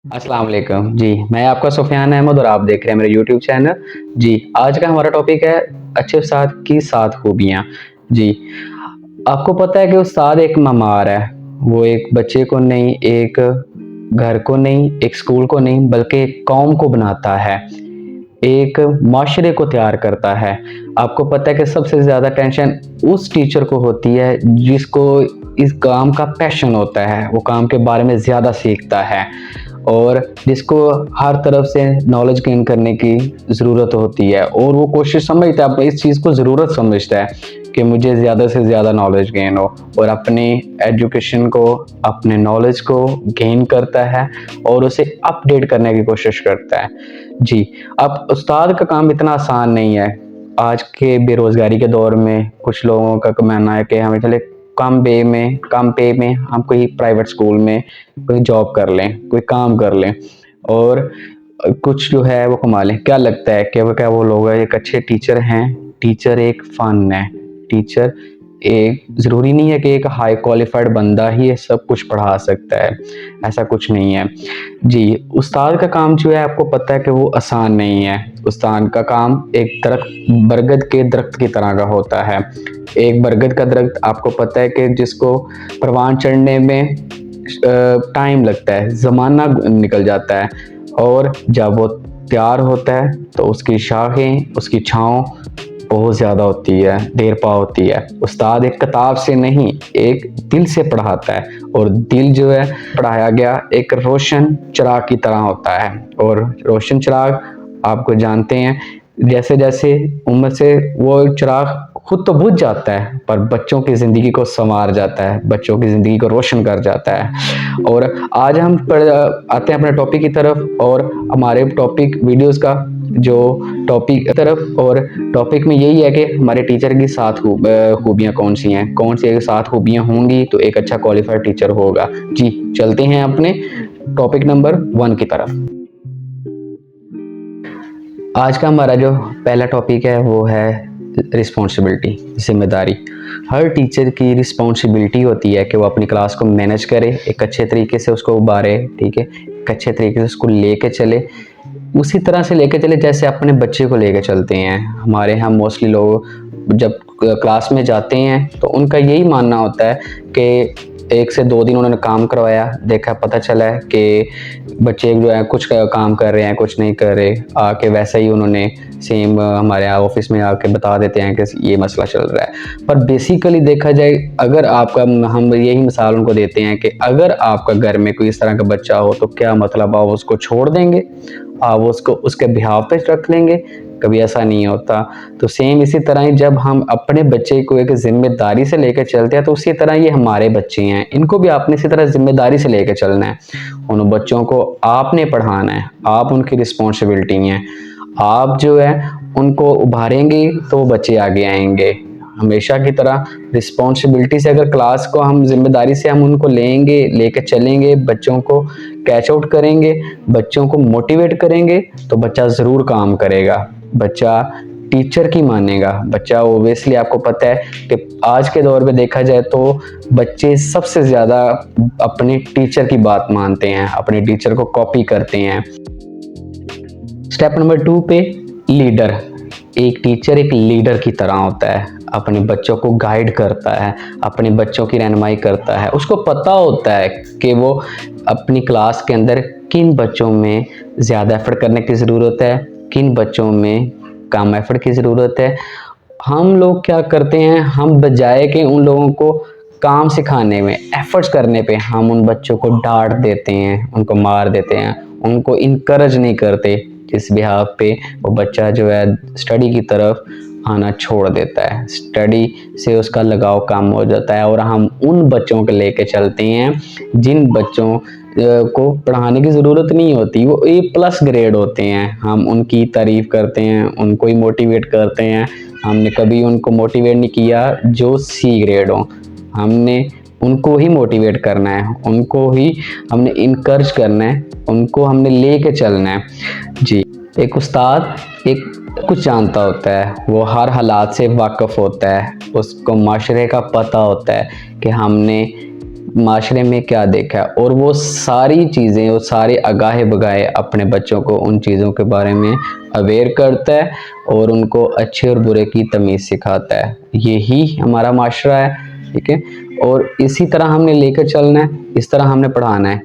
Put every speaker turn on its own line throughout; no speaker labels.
अस्सलाम वालेकुम जी। मैं आपका सुफियान अहमद और आप देख रहे हैं मेरे यूट्यूब चैनल जी। आज का हमारा टॉपिक है अच्छे उस्ताद की 7 खूबियाँ जी। आपको पता है कि उस्ताद एक ममार है। वो एक बच्चे को नहीं, एक घर को नहीं, एक स्कूल को नहीं, बल्कि एक कौम को बनाता है, एक माशरे को तैयार करता है। आपको पता है कि सबसे ज़्यादा टेंशन उस टीचर को होती है जिसको इस काम का पैशन होता है, वो काम के बारे में ज़्यादा सीखता है और जिसको हर तरफ से नॉलेज गेन करने की ज़रूरत होती है और वो कोशिश समझता है, इस चीज़ को ज़रूरत समझता है कि मुझे ज़्यादा से ज़्यादा नॉलेज गेन हो और अपनी एजुकेशन को, अपने नॉलेज को गेन करता है और उसे अपडेट करने की कोशिश करता है जी। अब उस्ताद का काम इतना आसान नहीं है। आज के बेरोज़गारी के दौर में कुछ लोगों का मानना है कि हमें चले कम पे में हम कोई प्राइवेट स्कूल में कोई जॉब कर लें, कोई काम कर लें और कुछ जो है वो कमा लें। क्या लगता है कि वो लोग एक अच्छे टीचर हैं? टीचर एक फ़न है। टीचर एक ज़रूरी नहीं है कि एक हाई क्वालिफाइड बंदा ही ये सब कुछ पढ़ा सकता है, ऐसा कुछ नहीं है जी। उस्ताद का काम जो है आपको पता है कि वो आसान नहीं है। उस्ताद का काम एक बरगद के दरख्त की तरह का होता है। एक बरगद का दरख्त आपको पता है कि जिसको परवान चढ़ने में टाइम लगता है, ज़माना निकल जाता है और जब वो तैयार होता है तो उसकी शाखें, उसकी छाँव बहुत ज़्यादा होती है, देर पा होती है। उस्ताद एक किताब से नहीं, एक दिल से पढ़ाता है और दिल जो है पढ़ाया गया एक रोशन चिराग की तरह होता है और रोशन चिराग आपको जानते हैं, जैसे जैसे उम्र से वो चिराग खुद तो बुझ जाता है पर बच्चों की ज़िंदगी को संवार जाता है, बच्चों की ज़िंदगी को रोशन कर जाता है। और आज हम आते हैं अपने टॉपिक की तरफ और हमारे टॉपिक वीडियोस का जो टॉपिक की तरफ और टॉपिक में यही है कि हमारे टीचर की 7 खूबियाँ कौन सी हैं, कौन सी 7 खूबियाँ होंगी तो एक अच्छा क्वालिफाइड टीचर होगा जी। चलते हैं अपने टॉपिक नंबर 1 की तरफ। आज का हमारा जो पहला टॉपिक है वो है रिस्पॉन्सिबिलिटी, जिम्मेदारी। हर टीचर की रिस्पॉन्सिबिलिटी होती है कि वो अपनी क्लास को मैनेज करे, एक अच्छे तरीके से उसको उबारे, ठीक है, एक अच्छे तरीके से उसको लेके चले, उसी तरह से लेके चले जैसे अपने बच्चे को लेके चलते हैं। हमारे यहाँ मोस्टली लोग जब क्लास में जाते हैं तो उनका यही मानना होता है कि 1 से 2 दिन उन्होंने काम करवाया, देखा, पता चला है कि बच्चे जो है कुछ काम कर रहे हैं, कुछ नहीं कर रहे, आके वैसा ही उन्होंने सेम हमारे यहाँ ऑफिस में आके बता देते हैं कि ये मसला चल रहा है। पर बेसिकली देखा जाए, अगर आपका, हम यही मिसाल उनको देते हैं कि अगर आपका घर में कोई इस तरह का बच्चा हो तो क्या मतलब आप उसको छोड़ देंगे, आप उसको उसके बिहाव पे रख लेंगे? कभी ऐसा नहीं होता। तो सेम इसी तरह ही जब हम अपने बच्चे को एक जिम्मेदारी से लेकर चलते हैं तो उसी तरह ये हमारे बच्चे हैं, इनको भी आपने इसी तरह जिम्मेदारी से लेकर चलना है। उन बच्चों को आपने पढ़ाना है, आप उनकी रिस्पॉन्सिबिलिटी हैं। आप जो है उनको उभारेंगे तो वो बच्चे आगे आएंगे। हमेशा की तरह रिस्पॉन्सिबिलिटी से अगर क्लास को हम जिम्मेदारी से हम उनको लेंगे, लेकर चलेंगे, बच्चों को कैच आउट करेंगे, बच्चों को मोटिवेट करेंगे तो बच्चा ज़रूर काम करेगा, बच्चा टीचर की मानेगा। बच्चा ओबियसली आपको पता है कि आज के दौर में देखा जाए तो बच्चे सबसे ज़्यादा अपने टीचर की बात मानते हैं, अपने टीचर को कॉपी करते हैं। स्टेप नंबर 2 पे लीडर। एक टीचर एक लीडर की तरह होता है, अपने बच्चों को गाइड करता है, अपने बच्चों की रहनुमाई करता है। उसको पता होता है कि वो अपनी क्लास के अंदर किन बच्चों में ज़्यादा एफर्ट करने की ज़रूरत है, किन बच्चों में कम एफर्ट की ज़रूरत है। हम लोग क्या करते हैं, हम बजाय कि उन लोगों को काम सिखाने में, एफर्ट्स करने पे, हम उन बच्चों को डांट देते हैं, उनको मार देते हैं, उनको इनकरेज नहीं करते, जिस बिहाफ पे वो बच्चा जो है स्टडी की तरफ आना छोड़ देता है, स्टडी से उसका लगाव कम हो जाता है और हम उन बच्चों को लेके चलते हैं जिन बच्चों को पढ़ाने की ज़रूरत नहीं होती, वो A+ ग्रेड होते हैं। हम उनकी तारीफ़ करते हैं, उनको ही मोटिवेट करते हैं। हमने कभी उनको मोटिवेट नहीं किया जो C ग्रेड हो, हमने उनको ही मोटिवेट करना है, उनको ही हमने इनकरेज करना है, उनको हमने लेके चलना है जी। एक उस्ताद एक कुछ जानता होता है, वो हर हालात से वाकिफ़ होता है, उसको माशरे का पता होता है कि हमने माशरे में क्या देखा है, और वो सारी चीज़ें, वो सारे आगाहे बगाहे अपने बच्चों को उन चीज़ों के बारे में अवेयर करता है और उनको अच्छे और बुरे की तमीज़ सिखाता है। यही हमारा माशरा है, ठीक है। और इसी तरह हमने लेकर चलना है, इस तरह हमने पढ़ाना है,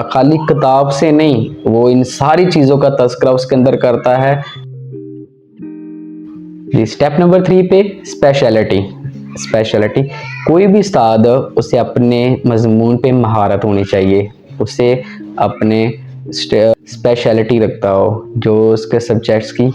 खाली किताब से नहीं, वो इन सारी चीज़ों का तज़किरा उसके अंदर करता है। जी, स्टेप नंबर 3 पे स्पेशलिटी कोई भी उस्ताद, उसे अपने मजमून पे महारत होनी चाहिए, उसे अपने स्पेशलिटी रखता हो, जो उसके सब्जेक्ट्स की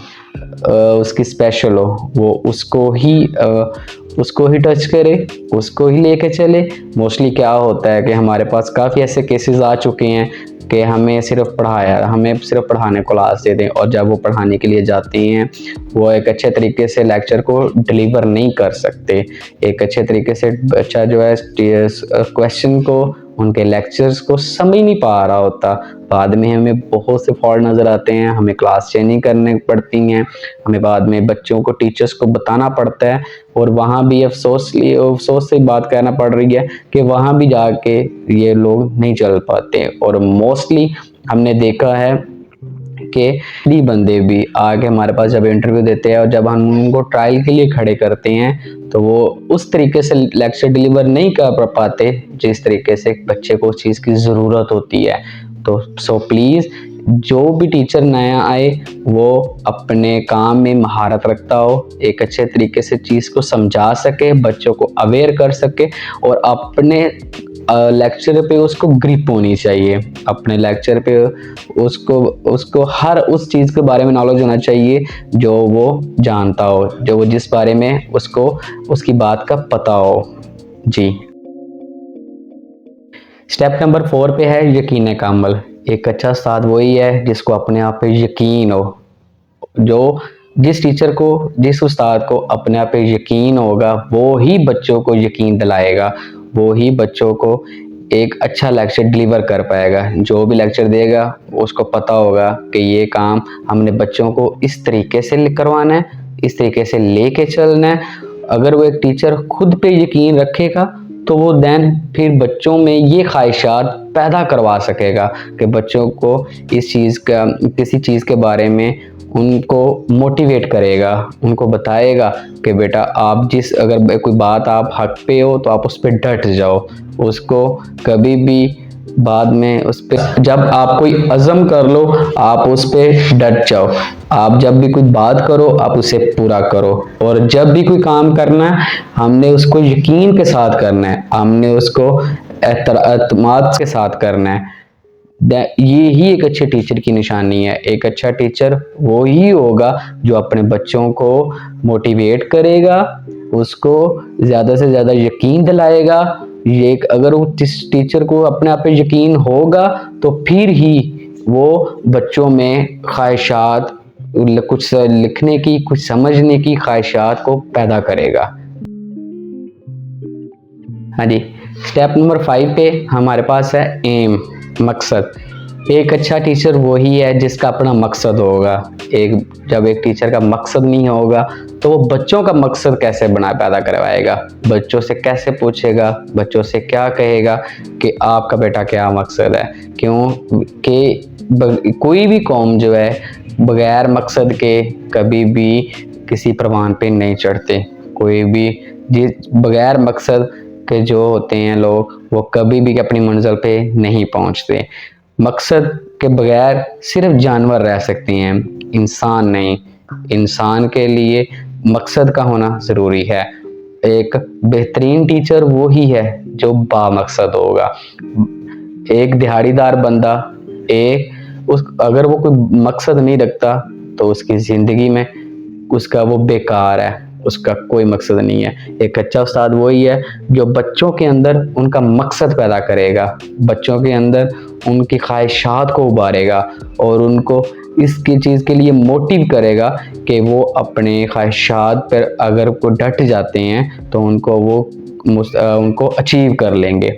उसकी स्पेशल हो, वो उसको ही टच करे, उसको ही लेके चले। मोस्टली क्या होता है कि हमारे पास काफ़ी ऐसे केसेस आ चुके हैं कि हमें सिर्फ पढ़ाने को क्लास दे दें, और जब वो पढ़ाने के लिए जाते हैं वो एक अच्छे तरीके से लेक्चर को डिलीवर नहीं कर सकते, एक अच्छे तरीके से बच्चा जो है क्वेश्चन को, उनके लेक्चर्स को समझ नहीं पा रहा होता। बाद में हमें बहुत से फॉल्ट नज़र आते हैं, हमें क्लास चेंजिंग करने पड़ती हैं, हमें बाद में बच्चों को, टीचर्स को बताना पड़ता है, और वहाँ भी अफसोस से बात कहना पड़ रही है कि वहाँ भी जाके ये लोग नहीं चल पाते। और मोस्टली हमने देखा है कि बंदे भी आके हमारे पास जब इंटरव्यू देते हैं और जब हम उनको ट्रायल के लिए खड़े करते हैं तो वो उस तरीके से लेक्चर डिलीवर नहीं कर पाते जिस तरीके से बच्चे को उस चीज़ की ज़रूरत होती है। तो सो प्लीज़, जो भी टीचर नया आए वो अपने काम में महारत रखता हो, एक अच्छे तरीके से चीज़ को समझा सके, बच्चों को अवेयर कर सके, और अपने लेक्चर पे उसको ग्रिप होनी चाहिए, अपने लेक्चर पे उसको हर उस चीज़ के बारे में नॉलेज होना चाहिए जो वो जानता हो, जो वो जिस बारे में उसको उसकी बात का पता हो। जी, स्टेप नंबर 4 पे है यकीन कामिल। एक अच्छा उस्ताद वही है जिसको अपने आप पे यकीन हो, जिस उस्ताद को अपने आप पे यकीन होगा वो ही बच्चों को यकीन दिलाएगा, वो ही बच्चों को एक अच्छा लेक्चर डिलीवर कर पाएगा। जो भी लेक्चर देगा उसको पता होगा कि ये काम हमने बच्चों को इस तरीके से करवाना है, इस तरीके से लेके चलना है। अगर वो एक टीचर खुद पे यकीन रखेगा तो वो फिर बच्चों में ये ख्वाहिशात पैदा करवा सकेगा कि बच्चों को किसी चीज़ के बारे में उनको मोटिवेट करेगा, उनको बताएगा कि बेटा अगर कोई बात आप हक पे हो तो आप उस पर डट जाओ, उसको कभी भी बाद में उस पर, जब आप कोई अज़म कर लो आप उस पर डट जाओ, आप जब भी कोई बात करो आप उसे पूरा करो, और जब भी कोई काम करना है हमने उसको यकीन के साथ करना है, हमने उसको एतमाद के साथ करना है। ये ही एक अच्छे टीचर की निशानी है। एक अच्छा टीचर वो ही होगा जो अपने बच्चों को मोटिवेट करेगा, उसको ज़्यादा से ज़्यादा यकीन दिलाएगा। अगर वो टीचर को अपने आप पे यकीन होगा तो फिर ही वो बच्चों में ख्वाहिशात, कुछ लिखने की, कुछ समझने की ख्वाहिशात को पैदा करेगा। हाँ जी, स्टेप नंबर 5 पे हमारे पास है एम, मकसद। एक अच्छा टीचर वही है जिसका अपना मकसद होगा। जब एक टीचर का मकसद नहीं होगा तो वो बच्चों का मकसद कैसे पैदा करवाएगा, बच्चों से कैसे पूछेगा, बच्चों से क्या कहेगा कि आपका बेटा क्या मकसद है। क्यों कि कोई भी कौम जो है बगैर मकसद के कभी भी किसी परवान पे नहीं चढ़ते। कोई भी बगैर मकसद के जो होते हैं लोग, वो कभी भी अपनी मंजिल पे नहीं पहुंचते। मकसद के बगैर सिर्फ जानवर रह सकते हैं, इंसान नहीं। इंसान के लिए मकसद का होना ज़रूरी है। एक बेहतरीन टीचर वो ही है जो बामकसद होगा। एक दिहाड़ीदार बंदा अगर वो कोई मकसद नहीं रखता तो उसकी ज़िंदगी में उसका वो बेकार है, उसका कोई मकसद नहीं है। एक अच्छा उस्ताद वही है जो बच्चों के अंदर उनका मकसद पैदा करेगा, बच्चों के अंदर उनकी ख्वाहिशात को उभारेगा और उनको इसकी चीज़ के लिए मोटिव करेगा कि वो अपने ख्वाहिशात पर अगर को डट जाते हैं तो उनको अचीव कर लेंगे।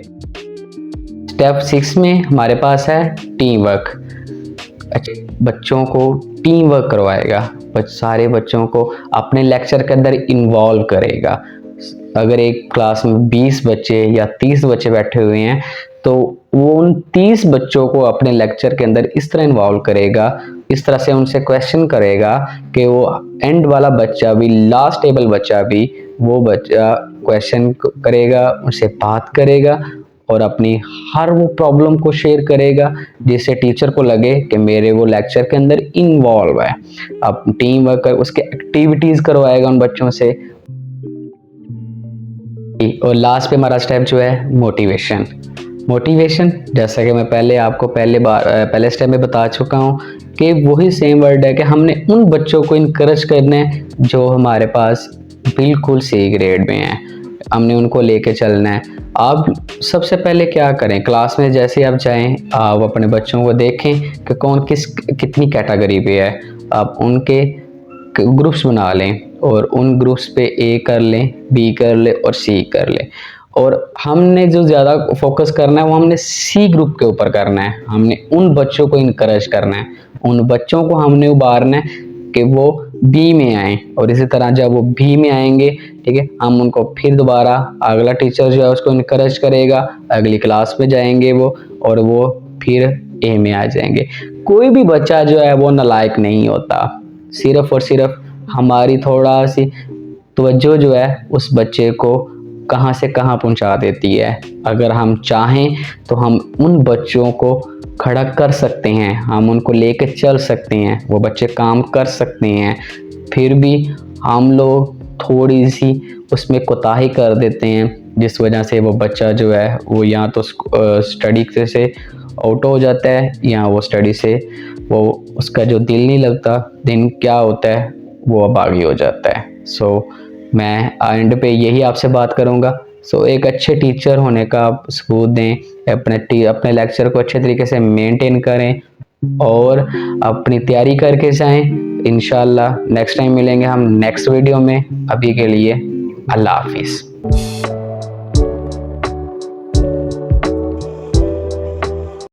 स्टेप 6 में हमारे पास है टीम वर्क। बच्चों को टीम वर्क करवाएगा, सारे बच्चों को अपने लेक्चर के अंदर इन्वॉल्व करेगा। अगर एक क्लास में 20 बच्चे या 30 बच्चे बैठे हुए हैं तो वो उन 30 बच्चों को अपने लेक्चर के अंदर इस तरह इन्वॉल्व करेगा, इस तरह से उनसे क्वेश्चन करेगा कि वो एंड वाला बच्चा भी, लास्ट टेबल बच्चा भी, वो बच्चा क्वेश्चन करेगा, उनसे बात करेगा और अपनी हर वो प्रॉब्लम को शेयर करेगा, जिससे टीचर को लगे कि मेरे वो लेक्चर के अंदर इन्वॉल्व है। अब टीम वर्क उसके एक्टिविटीज करवाएगा उन बच्चों से। और लास्ट पे हमारा स्टेप जो है मोटिवेशन। मोटिवेशन जैसा कि मैं पहले स्टेप में बता चुका हूँ कि वही सेम वर्ड है कि हमने उन बच्चों को इनकरेज करना है जो हमारे पास बिल्कुल सी ग्रेड में है, हमने उनको लेके चलना है। आप सबसे पहले क्या करें, क्लास में जैसे आप जाएं, आप अपने बच्चों को देखें कि कौन कितनी कैटेगरी पे है, आप उनके ग्रुप्स बना लें और उन ग्रुप्स पे ए कर लें, बी कर लें और सी कर लें। और हमने जो ज़्यादा फोकस करना है वो हमने सी ग्रुप के ऊपर करना है। हमने उन बच्चों को इनकरेज करना है, उन बच्चों को हमने उभारना है कि वो बी में आए। और इसी तरह जब वो बी में आएंगे, ठीक है, हम उनको फिर दोबारा अगला टीचर जो है उसको इनकरेज करेगा, अगली क्लास में जाएंगे वो, और वो फिर ए में आ जाएंगे। कोई भी बच्चा जो है वो नालायक नहीं होता, सिर्फ और सिर्फ हमारी थोड़ा सी तवज्जो जो है उस बच्चे को कहाँ से कहाँ पहुँचा देती है। अगर हम चाहें तो हम उन बच्चों को खड़ा कर सकते हैं, हम उनको लेके चल सकते हैं, वो बच्चे काम कर सकते हैं। फिर भी हम लोग थोड़ी सी उसमें कोताही कर देते हैं, जिस वजह से वो बच्चा जो है वो या तो स्टडी से आउट हो जाता है, या वो स्टडी से वो उसका जो दिल नहीं लगता, दिन क्या होता है वो अबागी हो जाता है। सो मैं एंड पे यही आपसे बात करूँगा। सो एक अच्छे टीचर होने का आप सबूत दें, अपने लेक्चर को अच्छे तरीके से मेंटेन करें और अपनी तैयारी करके जाएं। इंशाल्लाह नेक्स्ट टाइम मिलेंगे हम नेक्स्ट वीडियो में। अभी के लिए अल्लाह हाफिज़।